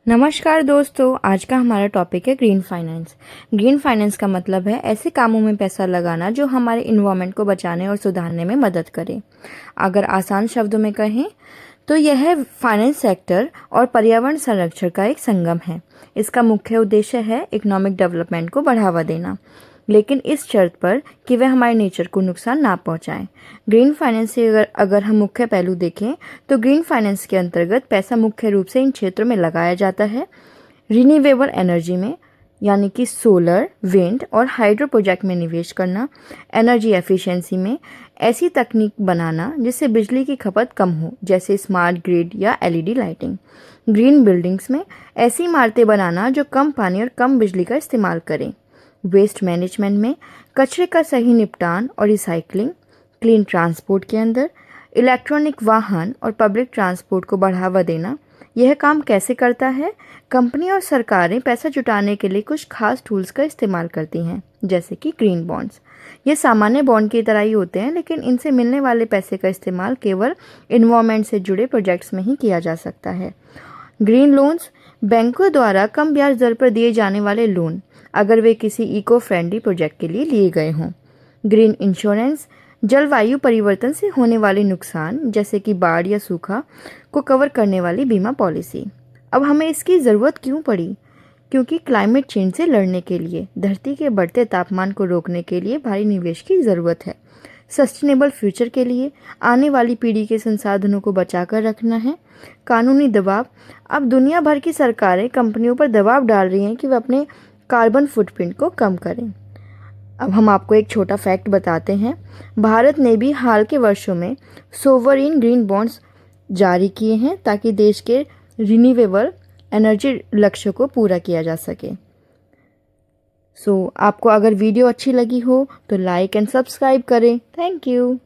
नमस्कार दोस्तों, आज का हमारा टॉपिक है ग्रीन फाइनेंस। ग्रीन फाइनेंस का मतलब है ऐसे कामों में पैसा लगाना जो हमारे इन्वायरमेंट को बचाने और सुधारने में मदद करे। अगर आसान शब्दों में कहें तो यह फाइनेंस सेक्टर और पर्यावरण संरक्षण का एक संगम है। इसका मुख्य उद्देश्य है इकोनॉमिक डेवलपमेंट को बढ़ावा देना, लेकिन इस शर्त पर कि वह हमारे नेचर को नुकसान ना पहुंचाए। ग्रीन फाइनेंस से अगर हम मुख्य पहलू देखें तो ग्रीन फाइनेंस के अंतर्गत पैसा मुख्य रूप से इन क्षेत्रों में लगाया जाता है। रिन्यूएबल एनर्जी में, यानी कि सोलर, विंड और हाइड्रो प्रोजेक्ट में निवेश करना। एनर्जी एफिशिएंसी में, ऐसी तकनीक बनाना जिससे बिजली की खपत कम हो, जैसे स्मार्ट ग्रिड या एलईडी लाइटिंग। ग्रीन बिल्डिंग्स में, ऐसी इमारतें बनाना जो कम पानी और कम बिजली का इस्तेमाल करें। वेस्ट मैनेजमेंट में, कचरे का सही निपटान और रिसाइकलिंग। क्लीन ट्रांसपोर्ट के अंदर, इलेक्ट्रॉनिक वाहन और पब्लिक ट्रांसपोर्ट को बढ़ावा देना। यह काम कैसे करता है? कंपनी और सरकारें पैसा जुटाने के लिए कुछ खास टूल्स का इस्तेमाल करती हैं, जैसे कि ग्रीन बॉन्ड्स। ये सामान्य बॉन्ड की तरह ही होते हैं, लेकिन इनसे मिलने वाले पैसे का इस्तेमाल केवल इन्वायरमेंट से जुड़े प्रोजेक्ट्स में ही किया जा सकता है। ग्रीन लोन्स, बैंकों द्वारा कम ब्याज दर पर दिए जाने वाले लोन, अगर वे किसी इको फ्रेंडली प्रोजेक्ट के लिए लिए गए हों। ग्रीन इंश्योरेंस, जलवायु परिवर्तन से होने वाले नुकसान, जैसे कि बाढ़ या सूखा, को कवर करने वाली बीमा पॉलिसी। अब हमें इसकी ज़रूरत क्यों पड़ी? क्योंकि क्लाइमेट चेंज से लड़ने के लिए, धरती के बढ़ते तापमान को रोकने के लिए भारी निवेश की ज़रूरत है। सस्टेनेबल फ्यूचर के लिए आने वाली पीढ़ी के संसाधनों को बचाकर रखना है। कानूनी दबाव, अब दुनिया भर की सरकारें कंपनियों पर दबाव डाल रही हैं कि वे अपने कार्बन फुटप्रिंट को कम करें। अब हम आपको एक छोटा फैक्ट बताते हैं। भारत ने भी हाल के वर्षों में सोवरिन ग्रीन बॉन्ड्स जारी किए हैं ताकि देश के रिन्यूएबल एनर्जी लक्ष्य को पूरा किया जा सके। आपको अगर वीडियो अच्छी लगी हो तो लाइक एंड सब्सक्राइब करें। Thank you.